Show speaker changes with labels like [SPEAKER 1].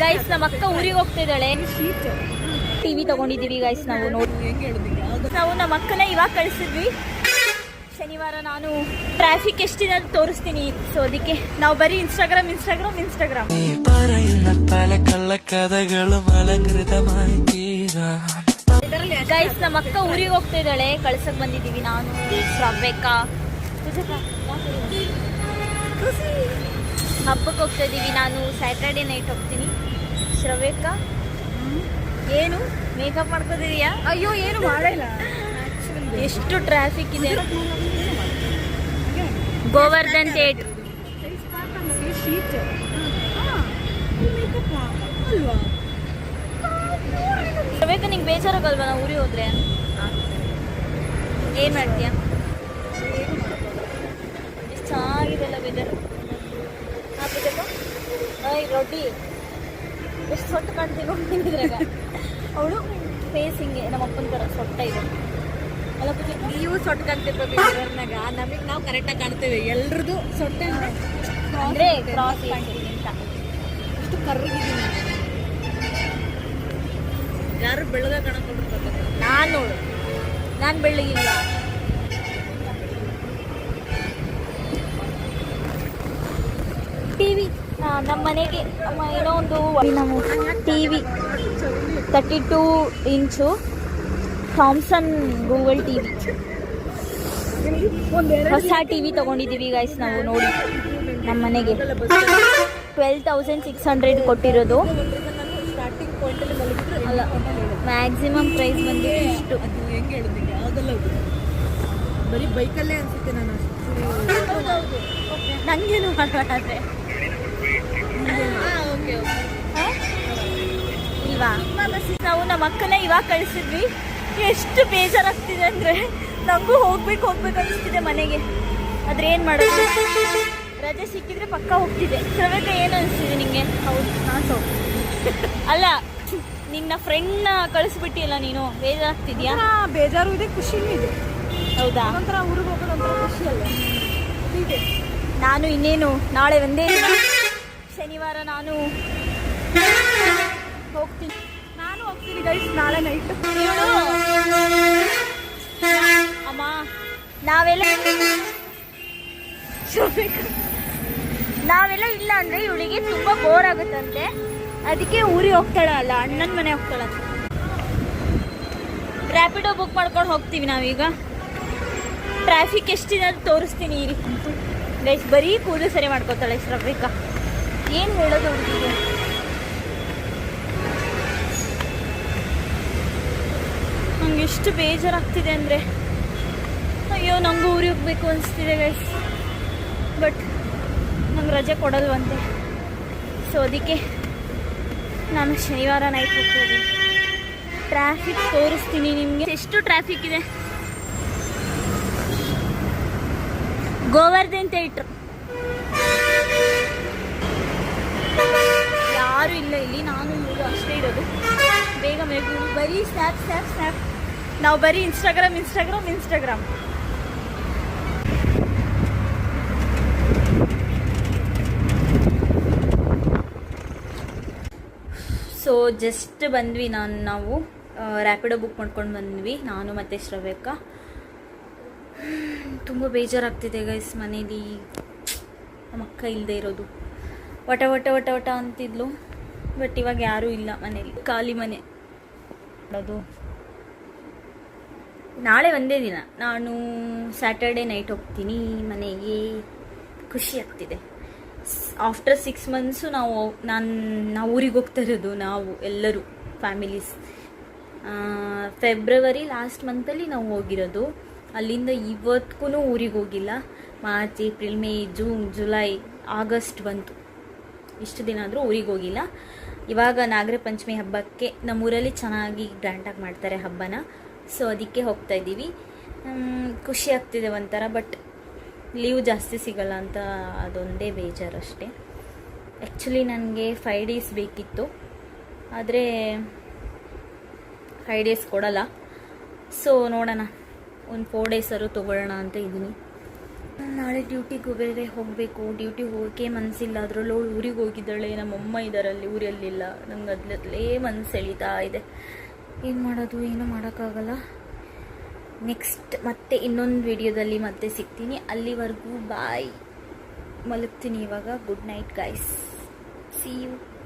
[SPEAKER 1] Guys ನಮ್ಮ ಅಕ್ಕ ಊರಿಗೆ ಹೋಗ್ತಾ ಇದ್ದಾಳೆ. ಟಿವಿ ತಗೊಂಡಿದೀವಿ ಗೈಸ್ ನಾವು ನೋಡಿ. ನಾವು ನಮ್ಮ ಅಕ್ಕನ ಇವಾಗ ಕಳಿಸಿದ್ವಿ. ಶನಿವಾರ ನಾನು ಟ್ರಾಫಿಕ್ ಎಷ್ಟಿದೆ ಅಂತ ತೋರಿಸ್ತೀನಿ. ಸೊ ಅದಕ್ಕೆ ನಾವು ಬರೀ ಇನ್ಸ್ಟಾಗ್ರಾಮ್ ಗೈಸ್ ನಮ್ಮ ಅಕ್ಕ ಊರಿಗೆ ಹೋಗ್ತಾ ಇದ್ದಾಳೆ, ಕಳ್ಸಕ್ ಬಂದಿದ್ದೀವಿ. ನಾನು ಶ್ರವ್ಯಕ್ಕ ಹಬ್ಬಕ್ಕೆ ಹೋಗ್ತಾ ಇದ್ದೀವಿ. ನಾನು ಸ್ಯಾಟರ್ಡೆ ನೈಟ್ ಹೋಗ್ತೀನಿ. ಶ್ರವ್ಯಕ್ಕ ಏನು ಮೇಕಪ್ ಮಾಡ್ಕೋದಿದೀಯಾ?
[SPEAKER 2] ಅಯ್ಯೋ ಏನು ಮಾಡಲ್ಲ.
[SPEAKER 1] ಎಷ್ಟು ಟ್ರಾಫಿಕ್ ಇದೆ. ಗೋವರ್ಧನ್ ಥಿಯೇಟರ್ ಶ್ರವ್ಯಕ್ಕ ನಿಂಗೆ ಬೇಜಾರಾಗಲ್ವಾ ನಾವು ಊರಿಗೆ ಹೋದ್ರೆ? ಏನ್ ಮಾಡ್ತೀಯ? ಎಷ್ಟು ಚೆನ್ನಾಗಿದೆಲ್ಲ ವೆದರ್. ರೊಟ್ಟಿ ಎಷ್ಟು ಸೊಟ್ಟು ಕಾಣ್ತೀವಿ ಅವಳು ಫೇಸ್ ಹಿಂಗೆ ನಮ್ಮ ಅಪ್ಪನ ಥರ ಸೊಟ್ಟ ಇದೆ.
[SPEAKER 2] ನೀವು ಸೊಟ್ಟು ಕಾಣ್ತಿರ್ಬೇಕು ಮಿರರ್ನಾಗ, ನಮಗೆ ನಾವು ಕರೆಕ್ಟಾಗಿ ಕಾಣ್ತೇವೆ. ಎಲ್ರದ್ದು ಸೊಟ್ಟೆ
[SPEAKER 1] ಅಂದರೆ ಕ್ರಾಸ್ ಕಾಣ್ತೀವಿ ಅಂತ.
[SPEAKER 2] ಅಷ್ಟು ಕರ್ರಗಿದ್ದೀನಿ. ಯಾರು ಬೆಳಗ ಕಾಣಕೊಂಡಿರ್ಬೇಕು.
[SPEAKER 1] ನಾನು ನೋಡು, ನಾನು ಬೆಳ್ಳಗಿಲ್ಲ. ಟಿವಿ ನಮ್ಮ ಮನೆಗೆ ಏನೋ ಒಂದು ನಾವು ಟಿವಿ 32 ಇಂಚು ಥಾಮ್ಸನ್ ಗೂಗಲ್ ಟಿವಿ, ಹೊಸ ಟಿವಿ ತಗೊಂಡಿದ್ದೀವಿ ಗೈಸ್ ನಾವು ನೋಡಿ. ನಮ್ಮ ಮನೆಗೆ 12,600 ಕೊಟ್ಟಿರೋದು. ಅಲ್ಲ, ಮ್ಯಾಕ್ಸಿಮಮ್ ಪ್ರೈಸ್ ಬಂದು ಇಷ್ಟು.
[SPEAKER 2] ಅದು ಹೆಂಗೆ ಹೇಳೋದಿಲ್ಲ, ಆಗಲ್ಲ. ಬರೀ ಬೈಕಲ್ಲೇ ಅನ್ಸುತ್ತೆ. ನಾನು
[SPEAKER 1] ನನಗೇನು ಮಾಡೋದಾದ್ರೆ ಇಲ್ವಾ? ನಾವು ನಮ್ಮ ಅಕ್ಕನ ಇವಾಗ ಕಳಿಸಿದ್ವಿ. ಎಷ್ಟು ಬೇಜಾರಾಗ್ತಿದೆ ಅಂದರೆ ನಮಗೂ ಹೋಗ್ಬೇಕು ಅನಿಸ್ತಿದೆ ಮನೆಗೆ. ಆದ್ರೆ ಏನು ಮಾಡೋದು, ರಜೆ ಸಿಕ್ಕಿದ್ರೆ ಪಕ್ಕ ಹೋಗ್ತಿದೆ. ಶ್ರವ್ಯಕ್ಕ ಏನು ಅನಿಸ್ತಿದೆ ನಿಂಗೆ?
[SPEAKER 2] ಹೌದು, ನಾನು
[SPEAKER 1] ಅಲ್ಲ, ನಿನ್ನ ಫ್ರೆಂಡ್ನ ಕಳಿಸ್ಬಿಟ್ಟಿಲ್ಲ ನೀನು, ಬೇಜಾರಾಗ್ತಿದ್ಯಾ?
[SPEAKER 2] ಬೇಜಾರು ಇದೆ, ಖುಷಿನೂ ಇದೆ.
[SPEAKER 1] ಹೌದಾ?
[SPEAKER 2] ಒಂಥರ ಊರಿಗೆ ಹೋಗೋದು ಒಂಥರ ಖುಷಿ ಅಲ್ಲ.
[SPEAKER 1] ನಾನು ಇನ್ನೇನು ನಾಳೆ ಒಂದೇ ದಿನ, ಶನಿವಾರ ನಾನು ಹೋಗ್ತೀನಿ.
[SPEAKER 2] ಗೈಸ್ ನಾಳೆ ನೈಟ್.
[SPEAKER 1] ಅಮ್ಮ ನಾವೆಲ್ಲ ಇಲ್ಲ ಅಂದ್ರೆ ಇವಳಿಗೆ ತುಂಬಾ ಬೋರ್ ಆಗುತ್ತಂತೆ. ಅದಕ್ಕೆ ಊರಿಗೆ ಹೋಗ್ತಾಳಲ್ಲ, ಅಣ್ಣನ ಮನೆ ಹೋಗ್ತಾಳಂತ. ರ್ಯಾಪಿಡೋ ಬುಕ್ ಮಾಡ್ಕೊಂಡು ಹೋಗ್ತೀವಿ ನಾವೀಗ. ಟ್ರಾಫಿಕ್ ಎಷ್ಟಿದೆ ಅಂತ ತೋರಿಸ್ತೀನಿ ಇರಿ ಗೈಸ್. ಬರೀ ಕೂದಲು ಸರಿ ಮಾಡ್ಕೋತಾಳೆ ಶ್ರವ್ಯಕ್ಕ. ಏನು ಹೇಳೋದು ಹುಡುಗಿಗೆ? ನಂಗೆ ಎಷ್ಟು ಬೇಜಾರಾಗ್ತಿದೆ ಅಂದರೆ, ಅಯ್ಯೋ ನಂಗೂ ಊರಿಗೆ ಹೋಗ್ಬೇಕು ಅನಿಸ್ತಿದೆ ಗೈಸ್. ಬಟ್ ನಂಗೆ ರಜೆ ಕೊಡಲ್ವಂತೆ. ಸೊ ಅದಕ್ಕೆ ನಾನು ಶನಿವಾರ ನೈಟ್ ಹೋಗ್ತೀನಿ. ಟ್ರಾಫಿಕ್ ತೋರಿಸ್ತೀನಿ ನಿಮಗೆ ಎಷ್ಟು ಟ್ರಾಫಿಕ್ ಇದೆ. ಗೋವರ್ಧನ್ ಥಿಯೇಟರ್ ಯಾರು ಇಲ್ಲ ಇಲ್ಲಿ, ನಾನು ಇವರು ಅಷ್ಟೇ ಇರೋದು. ಬೇಗ ಬರೀ ಸ್ನ್ಯಾಪ್. ನಾವು ಬರೀ ಇನ್ಸ್ಟಾಗ್ರಾಮ್. ಸೊ ಜಸ್ಟ್ ಬಂದ್ವಿ. ನಾವು ರ್ಯಾಪಿಡೋ ಬುಕ್ ಮಾಡ್ಕೊಂಡು ಬಂದ್ವಿ, ನಾನು ಮತ್ತು ಶ್ರವ್ಯಕ್ಕ. ತುಂಬ ಬೇಜಾರಾಗ್ತಿದೆ ಗೈಸ್. ಮನೇಲಿ ನಮ್ಮ ಅಕ್ಕ ಇಲ್ಲದೆ ಇರೋದು. ವಟ ಅಂತಿದ್ಲು. ಬಟ್ ಇವಾಗ ಯಾರೂ ಇಲ್ಲ ಮನೇಲಿ, ಖಾಲಿ ಮನೆ. ಅದು ನಾಳೆ ಒಂದೇ ದಿನ, ನಾನು ಸ್ಯಾಟರ್ಡೆ ನೈಟ್ ಹೋಗ್ತೀನಿ ಮನೆಗೆ. ಖುಷಿ ಆಗ್ತಿದೆ. ಆಫ್ಟರ್ 6 months ನಾವು ಊರಿಗೆ ಹೋಗ್ತಾ ಇರೋದು. ನಾವು ಎಲ್ಲರೂ ಫ್ಯಾಮಿಲೀಸ್ ಫೆಬ್ರವರಿ ಲಾಸ್ಟ್ ಮಂತಲ್ಲಿ ನಾವು ಹೋಗಿರೋದು. ಅಲ್ಲಿಂದ ಇವತ್ತಿಗೂ ಊರಿಗೆ ಹೋಗಿಲ್ಲ. March, April, May, June, July, August ಬಂತು. ಇಷ್ಟು ದಿನ ಆದರೂ ಊರಿಗೆ ಹೋಗಿಲ್ಲ. ಇವಾಗ ನಾಗರ ಪಂಚಮಿ ಹಬ್ಬಕ್ಕೆ ನಮ್ಮೂರಲ್ಲಿ ಚೆನ್ನಾಗಿ ಗ್ರ್ಯಾಂಡಾಗಿ ಮಾಡ್ತಾರೆ ಹಬ್ಬನ. ಸೊ ಅದಕ್ಕೆ ಹೋಗ್ತಾ ಇದ್ದೀವಿ. ಖುಷಿ ಆಗ್ತಿದೆ ಒಂಥರ. ಬಟ್ ಲೀವ್ ಜಾಸ್ತಿ ಸಿಗಲ್ಲ ಅಂತ ಅದೊಂದೇ ಬೇಜಾರಷ್ಟೇ. ಆ್ಯಕ್ಚುಲಿ ನನಗೆ 5 days ಬೇಕಿತ್ತು, ಆದರೆ 5 days ಕೊಡಲ್ಲ. ಸೊ ನೋಡೋಣ, ಒಂದು 4 days ತೊಗೊಳ್ಳೋಣ ಅಂತ ಇದ್ದೀನಿ. ನಾಳೆ ಡ್ಯೂಟಿಗೂ ಬೇರೆ ಹೋಗಬೇಕು. ಡ್ಯೂಟಿಗೆ ಹೋಗೋಕ್ಕೆ ಮನಸ್ಸಿಲ್ಲ. ಅದರಲ್ಲೂ ಊರಿಗೆ ಹೋಗಿದ್ದಾಳೆ, ನಮ್ಮಮ್ಮ ಇದ್ದಾರಲ್ಲಿ, ಊರಲ್ಲಿಲ್ಲ. ನಂಗೆ ಅದ್ಲೇ ಮನಸ್ಸು ಎಳೀತಾ ಇದೆ. ಏನು ಮಾಡೋದು, ಏನೂ ಮಾಡೋಕ್ಕಾಗಲ್ಲ. ನೆಕ್ಸ್ಟ್ ಮತ್ತೆ ಇನ್ನೊಂದು ವಿಡಿಯೋದಲ್ಲಿ ಮತ್ತೆ ಸಿಗ್ತೀನಿ. ಅಲ್ಲಿವರೆಗೂ ಬಾಯ್. ಮಲಗ್ತೀನಿ ಇವಾಗ. Good night guys. See you.